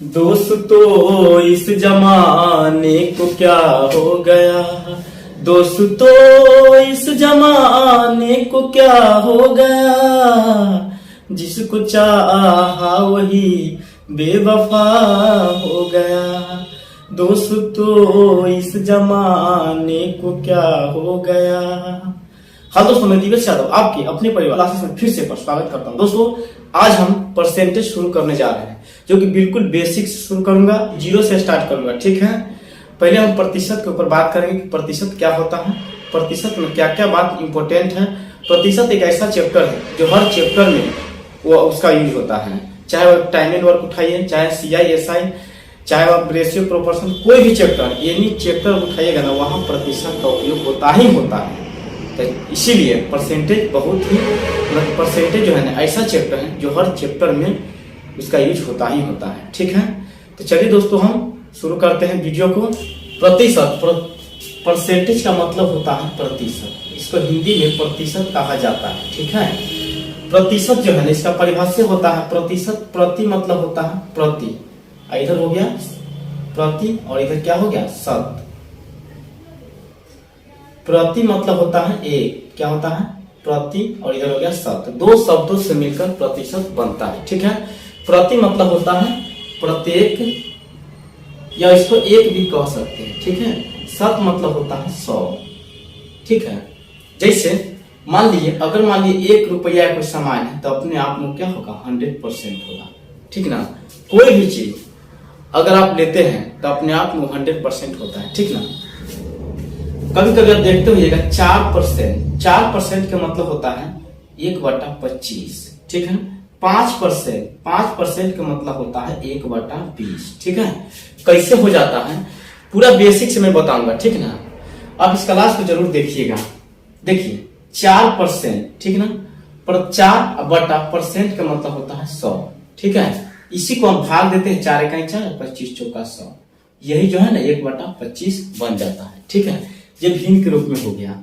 दोस्तों इस जमाने को क्या हो गया। दोस्तों इस जमाने को क्या हो गया। जिसको चाहा वही बेवफा हो गया। दोस्तों इस जमाने को क्या हो गया। हाँ दोस्तों, मैं दिवेश यादव आपके अपने परिवार क्लासेस में फिर से स्वागत करता हूँ। दोस्तों आज हम परसेंटेज शुरू करने जा रहे हैं, जो कि बिल्कुल बेसिक से शुरू करूंगा, जीरो से स्टार्ट करूंगा। ठीक है, पहले हम प्रतिशत के ऊपर बात करेंगे कि प्रतिशत क्या होता है, प्रतिशत में क्या क्या बात इंपॉर्टेंट है। प्रतिशत एक ऐसा चैप्टर है जो हर चैप्टर में वो उसका यूज होता है। चाहे वो टाइम एंड वर्क उठाइए, चाहे CI SI, चाहे आप रेशियो प्रोपोर्शन, कोई भी चैप्टर, एनी चैप्टर उठाइएगा ना, वहां प्रतिशत का उपयोग होता ही होता है। तो इसीलिए परसेंटेज बहुत ही परसेंटेज जो है ना ऐसा चैप्टर है जो हर चैप्टर में उसका यूज होता ही होता है। ठीक है, तो चलिए दोस्तों हम शुरू करते हैं वीडियो को। प्रतिशत, परसेंटेज का मतलब होता है प्रतिशत। इसको हिंदी में प्रतिशत कहा जाता है। ठीक है, प्रतिशत जो है ना इसका परिभाषा होता है प्रतिशत। प्रति मतलब होता है प्रति, इधर हो गया प्रति और इधर क्या हो गया शत। प्रति मतलब होता है एक, क्या होता है प्रति, और इधर हो गया शत। दो शब्दों से मिलकर प्रतिशत बनता है। ठीक है, प्रति मतलब होता है प्रत्येक, या इसको एक भी कह सकते हैं। ठीक है, शत मतलब होता है 100। ठीक है, जैसे मान लीजिए अगर मान लीजिए 1 रुपया कोई सामान है तो अपने आप में क्या होगा 100% होगा। ठीक ना, कोई भी चीज अगर आप लेते हैं तो अपने आप में 100% होता है। ठीक ना, कभी कभी आप देखते होइएगा 4%, 4% का मतलब होता है 1/25। ठीक है, 5% का मतलब होता है 1/20। ठीक है, कैसे हो जाता है पूरा बेसिक से मैं बताऊंगा। ठीक ना, आप इस क्लास को जरूर देखिएगा। देखिए 4%, ठीक ना, पर 4/% का मतलब होता है 100। ठीक है, इसी को हम भाग देते हैं, 4 × 4 25 चौका 100, यही जो है ना 1/25 बन जाता है। ठीक है, ये भिन्न के रूप में हो गया।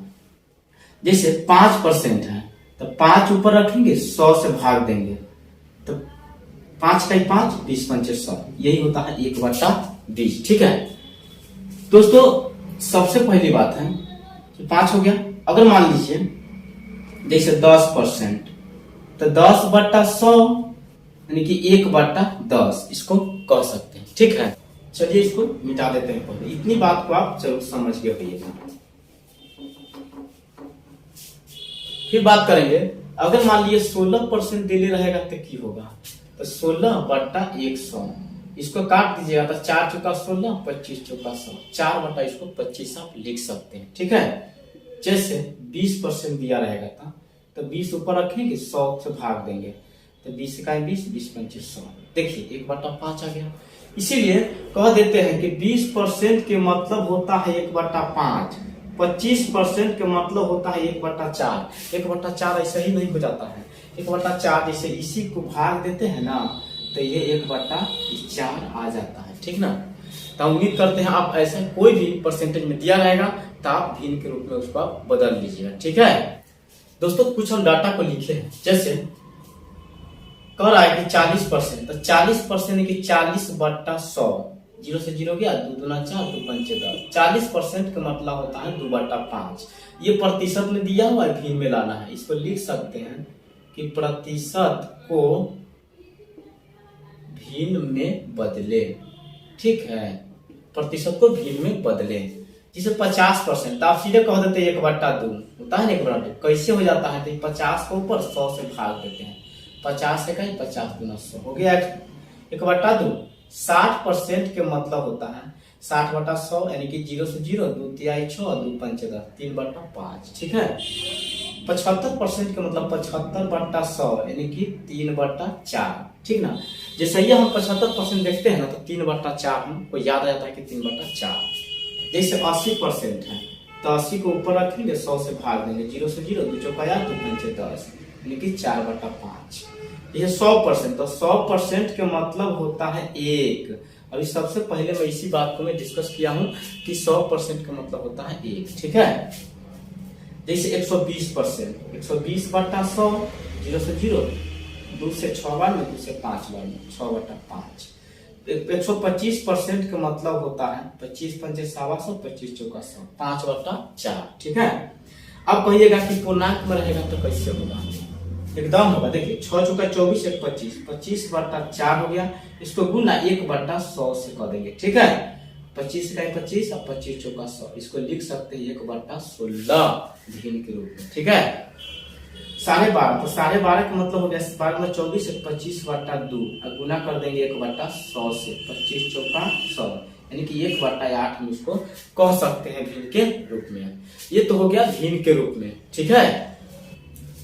जैसे 5% है तो 5 ऊपर रखेंगे, 100 से भाग देंगे तो 5 × 5 20 × 5 100, यही होता है 1/20। ठीक है दोस्तों, सबसे पहली बात है कि 5 हो गया। अगर मान लीजिए जैसे 10%, तो 10/100 यानी कि 1/10 इसको कह सकते हैं। ठीक है, चलिए इसको मिटा देते हैं। पहले इतनी बात को आप जरूर समझ के रहिएगा। फिर बात करेंगे, अगर मान लीजिए 16% दिल्ली रहेगा तो क्या होगा, तो 16/100 इसको काट दीजिएगा तो 4 चौका 16, 25 चौका 100, 4 इसको 25 आप लिख सकते हैं। ठीक है, जैसे 20% दिया रहेगा था तो 20 ऊपर रखेंगे, 100 से भाग देंगे तो 20 × 20 20 × 25 100, देखिए 1/5 आ गया। इसीलिए कह देते हैं कि 20% के मतलब होता है 1/5, 25% का मतलब होता है 1/4। 1/4 ऐसा ही नहीं हो जाता है, 1/4 जैसे इसी को भाग देते हैं ना तो ये 1/4 आ जाता है। ठीक ना, तो उम्मीद करते हैं आप ऐसा कोई भी परसेंटेज में दिया रहेगा तो आप भिन्न के रूप में उसको आप बदल लीजिएगा। ठीक है दोस्तों, कुछ हम डाटा को लिखे हैं। जैसे कह रहा है कि 40%, तो 40% की 40/100, 0 से 0 गया, 2 दूना 4, 2 पंचे 10। 40% का मतलब होता है 2/5। ये प्रतिशत में दिया हुआ है, भिन्न में लाना है। इसको लिख सकते हैं कि प्रतिशत को भिन्न में बदले। ठीक है, प्रतिशत को भिन्न में बदले। जिसे 50%, तो आप सीधे कह देते हैं 1/2 होता है ना, 1/2 कैसे हो जाता है, तो 50 को ऊपर 100 से भाग देते हैं, 50 से कहीं 50 × 100 हो गया 1/2। 60% के मतलब होता है 60/100 यानी कि 0 से 0, 2 × 6, 2 पंचे 10, 3/5। ठीक है, 75% का मतलब 75/100 यानी कि 3/4। ठीक ना, जैसे ही हम 75% देखते हैं ना तो 3/4 हमको याद आ जाता है कि 3/4। जैसे 80% है तो 80 को ऊपर रखेंगे, 100 से भाग देंगे, 0 से 0, 2 चौका 8, 2 पंचे 10 यानी कि 4/5। ये 100%, तो 100% का मतलब होता है 1। अभी सबसे पहले मैं इसी बात को मैं डिस्कस किया हूं कि 100% का मतलब होता है 1। ठीक है, जैसे 120%, 120/100, 0 से 0, 2 से 6 बार में, 2 से 5 बार में, 6/5। 125% का मतलब होता है 25 पंचे 125, 25 चौका 100, 5/4। ठीक है। अब कहिएगा कि पूर्णांक में रहेगा तो कैसे होगा, एकदम होगा। देखिए 6 चौका 24, 1 25, 25/4 हो गया। इसको गुना 1/100 से कर देंगे। ठीक है, 25 का 25 और 25 चौका 100, इसको लिख सकते हैं 1/16 भिन्न के रूप में। ठीक है, 12.5, तो 12.5 का मतलब हो गया 12 में 24, 25/2 और गुना कर देंगे 1/100 से, 25 चौका 100, यानी कि 1/8 में इसको कह सकते हैं भिन्न के रूप में। ये तो हो गया भिन्न के रूप में। ठीक है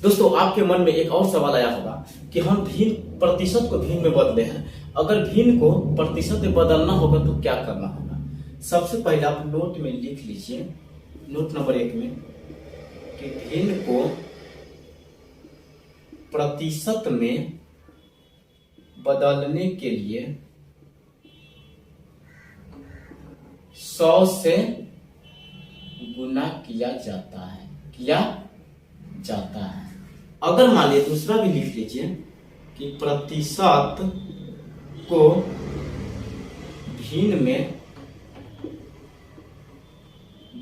दोस्तों, आपके मन में एक और सवाल आया होगा कि हम भिन्न प्रतिशत को भिन्न में बदले हैं, अगर भिन्न को प्रतिशत में बदलना होगा तो क्या करना होगा। सबसे पहले आप नोट में लिख लीजिए, नोट नंबर 1 में, कि भिन्न को प्रतिशत में बदलने के लिए 100 से गुना किया जाता है। अगर मान लीजिए दूसरा भी लिख लीजिए कि प्रतिशत को भिन्न में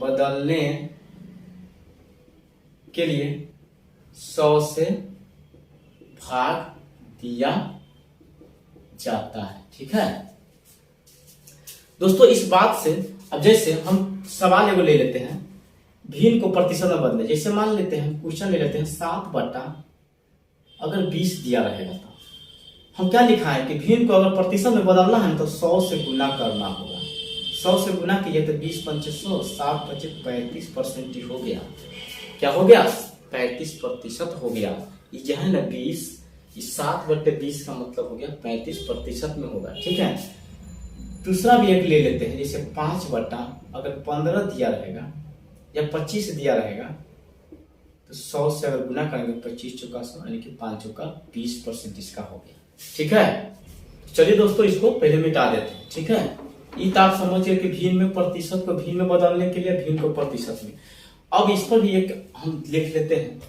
बदलने के लिए 100 से भाग दिया जाता है। ठीक है दोस्तों, इस बात से अब जैसे हम सवाल एगो ले लेते हैं, भिन्न को प्रतिशत में बदले, जैसे मान लेते हैं क्वेश्चन ले लेते हैं 7/20 दिया रहेगा तो हम क्या लिखा है कि भिन्न को अगर प्रतिशत में बदलना है तो 100 से गुना करना होगा। 100 से गुना कीजिए तो 20 पंचे 100, 7 पंचे 35% हो गया। क्या हो गया, 35% हो गया। ये जो है ना 20, इस 7/20 का मतलब हो गया 35% में होगा। ठीक है, दूसरा भी एक ले लेते हैं, जैसे 5/15 दिया रहेगा या 25 दिया रहेगा तो 100 से अगर गुना करेंगे 25 चौका 100, यानी कि 5 चौका 20% इसका हो गया। ठीक है, चलिए दोस्तों इसको पहले मिटा देते हैं। ठीक है, ये तो आप समझिए कि भिन्न में प्रतिशत को भिन्न में बदलने के लिए भिन्न को प्रतिशत में। अब इस पर भी एक हम लिख लेते हैं,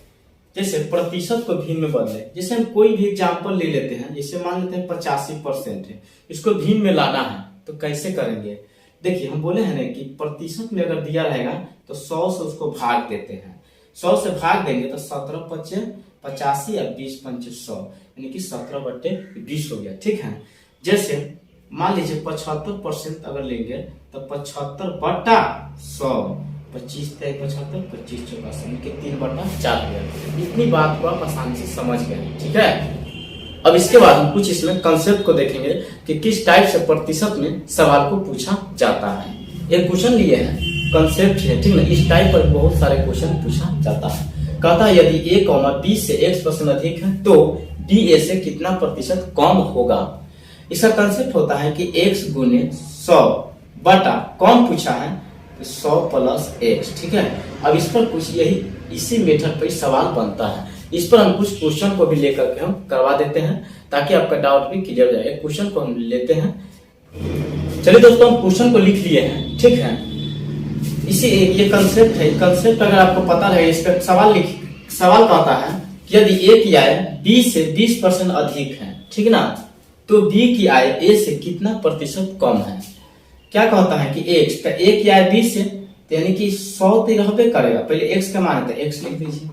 जैसे प्रतिशत को भिन्न में बदले, जैसे हम कोई भी एग्जाम्पल ले लेते हैं, जैसे मान लेते हैं 85% है, इसको भिन्न में लाना है तो कैसे करेंगे। देखिए हम बोले हैं ना कि प्रतिशत में अगर दिया रहेगा तो 100 से उसको भाग देते हैं, 100 से भाग देंगे तो 17 पंचे 85 या 20 पंचे 100, यानी कि 17/20 हो गया। ठीक है, जैसे मान लीजिए 75% अगर लेंगे तो 75/100, 25 × 75, 25 चौका 100, यानी कि 3/4 हो गया। इतनी बात को आप आसानी से समझ गए। ठीक है, अब इसके बाद हम कुछ इसमें कंसेप्ट को देखेंगे कि किस टाइप से प्रतिशत में सवाल को पूछा जाता है। एक क्वेश्चन लिए हैं, कंसेप्ट है, ठीक ना, इस टाइप पर बहुत सारे क्वेश्चन पूछा जाता है। कहता है यदि a, b से x% अधिक है तो b a से कितना प्रतिशत कम होगा। इसका कंसेप्ट होता है कि x गुने 100 बटा कम पूछा है तो 100 + x। ठीक है, अब इस पर कुछ यही इसी मेथड पर सवाल बनता है। इस पर हम कुछ क्वेश्चन को भी लेकर के हम करवा देते हैं ताकि आपका डाउट भी क्लियर हो जाए। क्वेश्चन को हम लेते हैं। चलिए दोस्तों, हम क्वेश्चन को लिख लिए हैं। ठीक है, इसी ये कंसेप्ट है। कंसेप्ट अगर आपको पता रहे, इसका सवाल कहता है कि यदि a की आय b से 20% अधिक है, ठीक ना, तो b की आय a से कितना प्रतिशत कम है। क्या कहता है कि x का a की आय b से, तो यानी कि 100 तो रहबे करेगा। पहले x का मान है, x लिख दीजिए,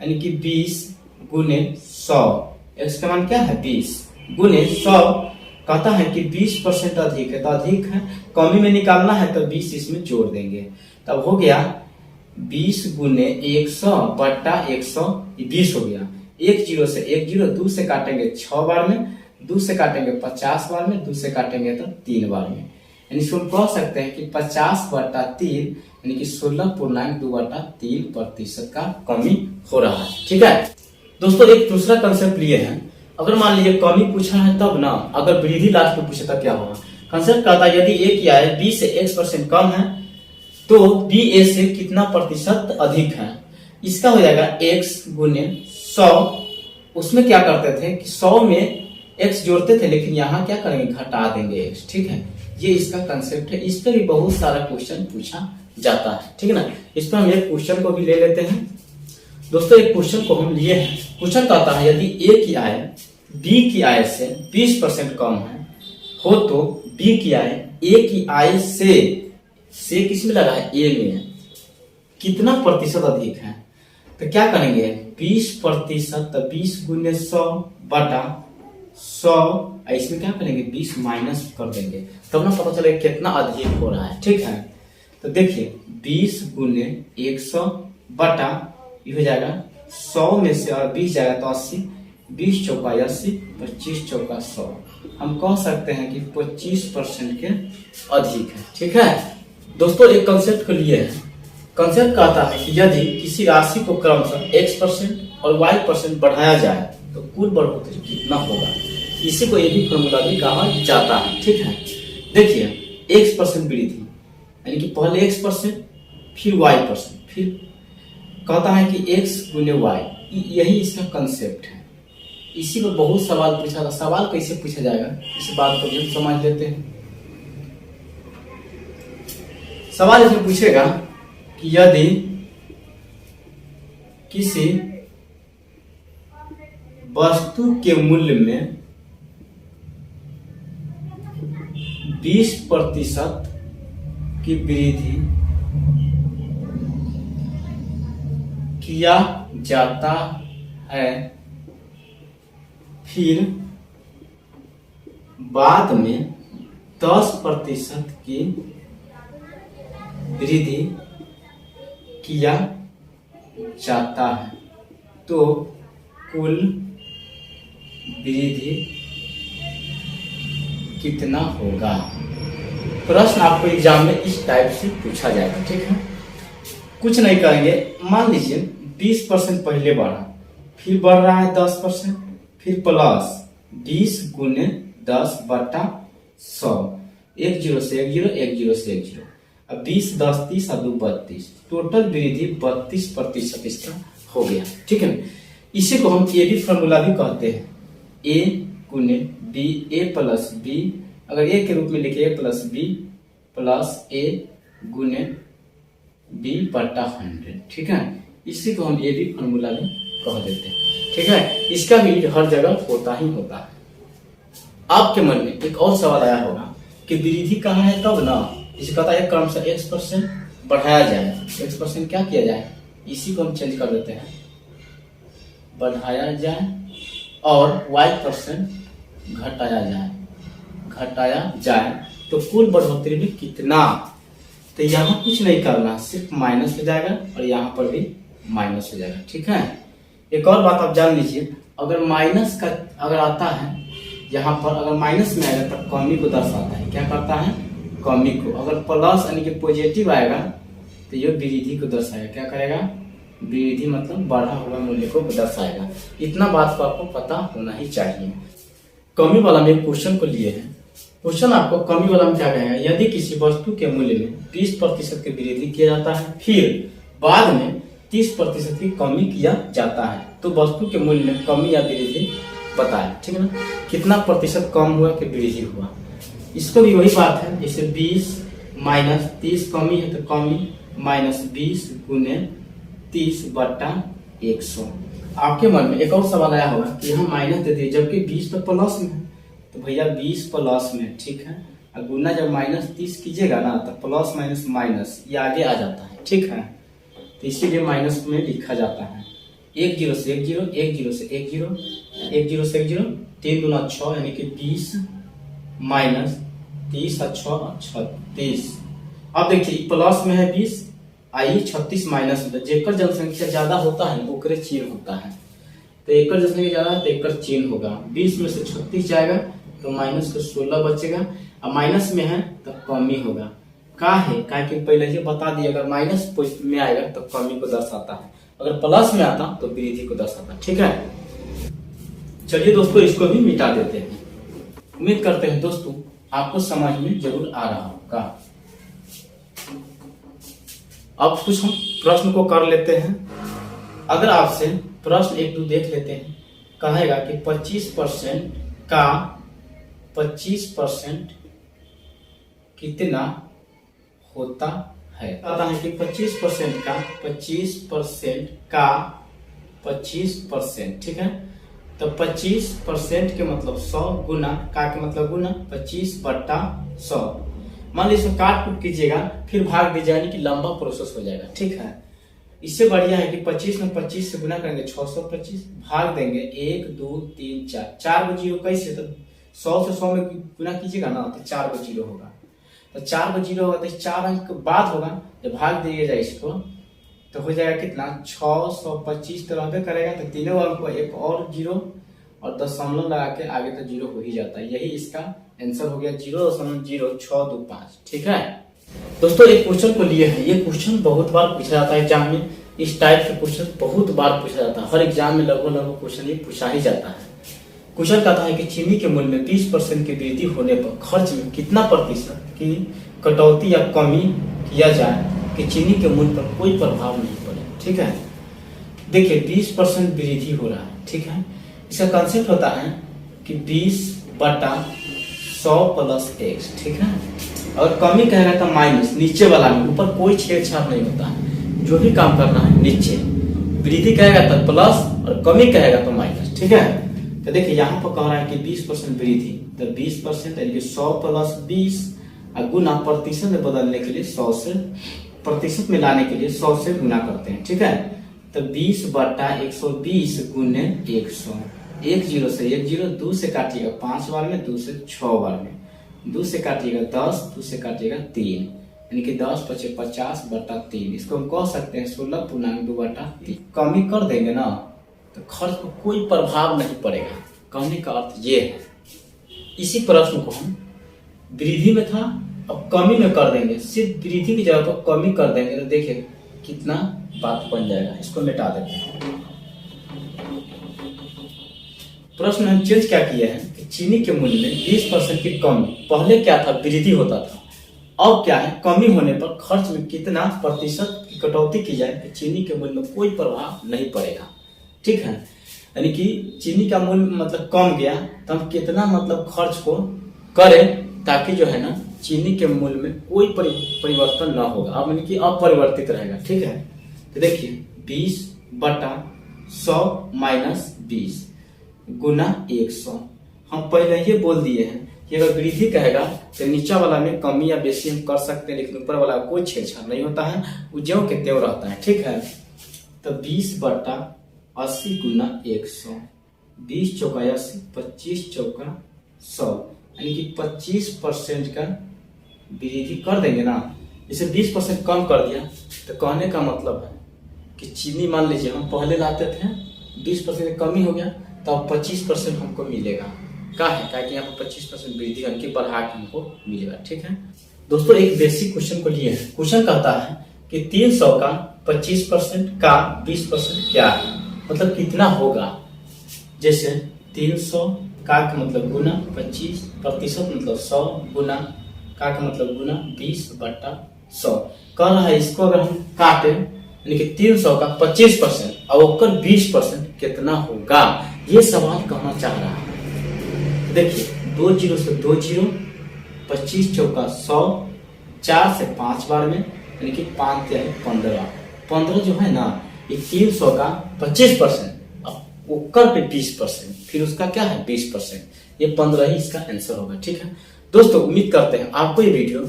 यानी कि 20 गुने 100, x का मान क्या है 20 गुने 100। कहता है कि 20% अधिक है तो अधिक है, कमी में निकालना है तो 20 इसमें जोड़ देंगे, तब हो गया 20 गुने 100 बटा 100, 20 हो गया। 1 0 से 1 0, 2 से काटेंगे 6 बार में, 2 से काटेंगे 50 बार में, 2 से काटेंगे तो 3 बार में, यानी इसको कह सकते हैं कि 50/3 यानी कि 16.2/3% का कमी हो रहा है। ठीक है दोस्तों, एक दूसरा कंसेप्ट लिए हैं। अगर मान लीजिए कमी पूछा है तब ना, अगर वृद्धि लास्ट में पूछे तो क्या होगा। कंसेप्ट कहता है यदि a की आय b से x% कम है तो b a से कितना प्रतिशत अधिक है। इसका हो जाएगा x गुने 100। उसमें क्या करते थे कि 100 में x जोड़ते थे, लेकिन यहाँ क्या करेंगे, घटा देंगे x। ठीक है, ये इसका कंसेप्ट है। इस पर भी बहुत सारा क्वेश्चन पूछा जाता है। ठीक है ना, इस पर हम एक क्वेश्चन को भी ले लेते हैं। दोस्तों एक क्वेश्चन को हम लिए हैं। क्वेश्चन कहता है यदि a की आय b की आय से 20% कम है हो तो बी की आय ए की आय से किस में लगा है, ए में है, कितना प्रतिशत अधिक है। तो क्या करेंगे 20%, तो 20 गुने 100 बटा 100, इसमें क्या करेंगे 20 माइनस कर देंगे, तब ना पता चलेगा कितना अधिक हो रहा है। ठीक है, तो देखिए 20 गुने 100 बटा ये हो जाएगा 100 में से और 20 जाएगा तो 80, 20 चौका 80, 25 चौका 100। हम कह सकते हैं कि 25% के अधिक है। ठीक है दोस्तों, एक कंसेप्ट को लिए है। कंसेप्ट कहता है कि यदि किसी राशि को क्रमशः x% और y% बढ़ाया जाए तो कुल बढ़ोतरी कितना होगा, इसी को ये भी फॉर्मूला भी कहा जाता है। ठीक है, देखिए x% वृद्धि यानी कि पहले x% फिर y%, फिर कहता है कि x गुने y, यही इसका कंसेप्ट है। इसी पर बहुत सवाल पूछा था। सवाल कैसे पूछा जाएगा इस बात को भी हम समझ लेते हैं। सवाल इसमें पूछेगा कि यदि किसी वस्तु के मूल्य में 20% की वृद्धि किया जाता है, फिर बाद में 10% की वृद्धि किया जाता है, तो कुल वृद्धि कितना होगा। प्रश्न आपको एग्जाम में इस टाइप से पूछा जाएगा। ठीक है, कुछ नहीं करेंगे। मान लीजिए 20% पहले बढ़ा, फिर बढ़ रहा है 10%, फिर प्लस 20 गुने 10 बटा 100, 1 0 से 1 0, 1 0 से 1 0, अब 20 10 30 और 2 32, टोटल वृद्धि 32% इसका हो गया। ठीक है, इसी को हम ए बी फॉर्मूला भी कहते हैं। ए गुने बी, ए प्लस बी, अगर ए के रूप में लिखे ए प्लस बी प्लस ए गुने बी बटा 100। ठीक है, इसी को हम ए बी फॉर्मूला भी कह देते हैं। ठीक है, इसका भी हर जगह होता ही होता है। आपके मन में एक और सवाल आया होगा कि वृद्धि कहाँ है तब ना, इसे कहता है क्रमशः x% बढ़ाया जाए, x% क्या किया जाए, इसी को हम चेंज कर देते हैं, बढ़ाया जाए, और y% घटाया जाए तो कुल बढ़ोतरी में कितना। तो यहाँ कुछ नहीं करना, सिर्फ माइनस हो जाएगा और यहाँ पर भी माइनस हो जाएगा। ठीक है, एक और बात आप जान लीजिए, अगर माइनस का अगर आता है यहाँ पर, अगर माइनस में आएगा तो कमी को दर्शाता है। क्या करता है, कमी को। अगर प्लस यानी कि पॉजिटिव आएगा तो ये वृद्धि को दर्शाएगा। क्या करेगा, वृद्धि मतलब बढ़ा हुआ मूल्य को दर्शाएगा। इतना बात को आपको पता होना ही चाहिए। कमी वाला में क्वेश्चन को लिए हैं। क्वेश्चन आपको कमी वाला में क्या कहेगा, यदि किसी वस्तु के मूल्य में 20% की वृद्धि किया जाता है, फिर बाद में 30% की कमी किया जाता है, तो वस्तु के मूल्य में कमी या वृद्धि बताए। ठीक है ना, कितना प्रतिशत कम हुआ कि वृद्धि हुआ। इसको भी वही बात है, जैसे 20 माइनस 30 कमी है तो कमी माइनस 20 गुने 30 बटा 100। आपके मन में एक और सवाल आया होगा कि हम माइनस दे दिए जबकि 20 तो प्लस में है, तो भैया 20 प्लस में। ठीक है, और गुना जब माइनस 30 कीजिएगा ना तो प्लस माइनस माइनस ये आगे आ जाता है। ठीक है, तो इसीलिए माइनस में लिखा जाता है। 1 0 से 1 0, 1 0 से 1 0, 1 0 से 1 0, 3 दूना 6 यानी कि 20 माइनस 30 और 6 36। अब देखिए प्लस में है 20, आई 36 माइनस में, जेकर जनसंख्या ज्यादा होता है ओकरे चिन्ह होता है, तो एकर जनसंख्या ज्यादा है तो एकर चिन्ह होगा। 20 में से 36 जाएगा तो माइनस का 16 बचेगा, और माइनस में है तो कमी होगा। का है कि पहले ही बता दिए, अगर माइनस में आएगा तो कमी को दर्शाता है, अगर प्लस में आता तो वृद्धि को दर्शाता है। ठीक है, चलिए दोस्तों इसको भी मिटा देते हैं। उम्मीद करते हैं दोस्तों आपको समझ में जरूर आ रहा होगा। अब कुछ हम प्रश्न को कर लेते हैं। अगर आपसे प्रश्न 1-2 देख लेते हैं, कहेगा कि 25% का 25% कितना होता है। कहता है कि 25% का 25%, ठीक है, तो 25% के मतलब 100 गुना का के मतलब गुना 25/100। मान लीजिए काट कूट कीजिएगा फिर भाग दीजिएगा, यानी कि लंबा प्रोसेस हो जाएगा। ठीक है, इससे बढ़िया है कि 25 में 25 से गुना करेंगे 625, भाग देंगे 1 2 3 4, 4 गो जीरो कैसे, तो 100 से 100 में गुना कीजिएगा ना तो 4 गो जीरो होगा, तो 4 गो जीरो होगा तो 4 अंक के बाद होगा, जब भाग दिएगा इसको तो हो जाएगा कितना 625, तो रहबे करेगा, तो तीनों अंक को एक और जीरो और दशमलव लगा के आगे तो जीरो हो ही जाता है। यही इसका आंसर हो गया 0.0625। ठीक है दोस्तों, एक क्वेश्चन को लिए है, ये क्वेश्चन बहुत बार पूछा जाता है एग्जाम में, इस टाइप के क्वेश्चन बहुत बार पूछा जाता है, हर एग्जाम में लगभग क्वेश्चन ये पूछा ही जाता है। क्वेश्चन कहता है कि चीनी के मूल्य में 20% की वृद्धि होने पर खर्च में कितना प्रतिशत की कटौती या कमी किया जाए कि चीनी के मूल्य पर कोई प्रभाव नहीं पड़े। ठीक है, देखिए 20% वृद्धि हो रहा है। ठीक है, इसका कंसेप्ट होता है कि 20/100 + x। ठीक है, और कमी कहेगा तो माइनस, नीचे वाला में, ऊपर कोई छेड़छाड़ नहीं होता है, जो भी काम करना है नीचे, वृद्धि कहेगा तो प्लस और कमी कहेगा तो माइनस। ठीक है, तो देखिए यहाँ पर कह रहा है कि 20% वृद्धि, तो 20% यानी कि 100 + 20 गुना प्रतिशत में बदलने के लिए 100 से प्रतिशत में लाने के लिए 100 से गुना करते हैं। ठीक है, तो 20/120 गुने 100, 1 0 से 1 0, 2 से काटिएगा 5 बार में, 2 से 6 बार में, 2 से काटिएगा 10, 2 से काटिएगा 3, यानी कि 10 × 5 = 50/3। इसको हम कह सकते हैं 16.2/3। कमी कर देंगे ना तो खर्च पर कोई प्रभाव नहीं पड़ेगा, कमी का अर्थ ये है। इसी प्रश्न को हम वृद्धि में था, अब कमी में कर देंगे, सिर्फ वृद्धि की जगह पर कमी कर देंगे, तो देखिए कितना बात बन जाएगा। इसको मिटा देते हैं। प्रश्न हम चेंज क्या किए हैं कि चीनी के मूल्य में 20% की कमी, पहले क्या था वृद्धि होता था, अब क्या है कमी होने पर खर्च में कितना प्रतिशत की कटौती की जाए कि चीनी के मूल्य में कोई प्रभाव नहीं पड़ेगा। ठीक है, यानी कि चीनी का मूल्य मतलब कम गया तो हम कितना मतलब खर्च को करें ताकि जो है ना चीनी के मूल्य में कोई परिवर्तन ना होगा, अब यानी कि अपरिवर्तित रहेगा। ठीक है, तो देखिए 20/100 - 20 गुना 100। हम पहले ये बोल दिए हैं कि अगर वृद्धि कहेगा तो नीचा वाला में कमी या बेसी हम कर सकते हैं, लेकिन ऊपर वाला कोई छेड़छाड़ नहीं होता है, वो ज्यों के त्यों रहता है। ठीक है, तो 20/80 गुना 100, 20 चौका 80, 25 चौका 100, यानी कि 25% का वृद्धि कर देंगे ना। इसे 20% कम कर दिया तो कहने का मतलब है कि चीनी मान लीजिए हम पहले लाते थे 20% कमी हो गया तो अब 25% हमको मिलेगा। क्या है कि यहाँ पर 25% वृद्धि यानी कि बढ़ा के हमको मिलेगा। ठीक है दोस्तों, एक बेसिक क्वेश्चन को लिए है। क्वेश्चन कहता है कि 300 का 25% का 20% क्या है, मतलब कितना होगा। जैसे 300 का मतलब गुना 25% मतलब 100 गुना का मतलब गुना 20/100। कह रहा है इसको अगर हम काटे यानी कि 300 का 25% और ओकर 20% कितना होगा, ये सवाल कहना चाह रहा है। देखिए 2 0 से 2 0, 25 चौका 100, 4 से 5 बार में यानी कि 5 × 15, 15 जो है ना ये 300 का 25% ओकर पे 20%, फिर उसका क्या है 20%, ये 15 ही इसका आंसर होगा। ठीक है दोस्तों, उम्मीद करते हैं आपको ये वीडियो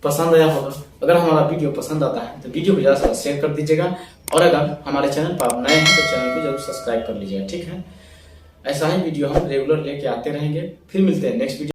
पसंद आया होगा। अगर हमारा वीडियो पसंद आता है तो वीडियो को ज्यादा से शेयर कर दीजिएगा, और अगर हमारे चैनल पर आप नए हैं तो चैनल को जरूर सब्सक्राइब कर लीजिएगा। ठीक है, ऐसा ही वीडियो हम रेगुलर लेके आते रहेंगे। फिर मिलते हैं नेक्स्ट वीडियो।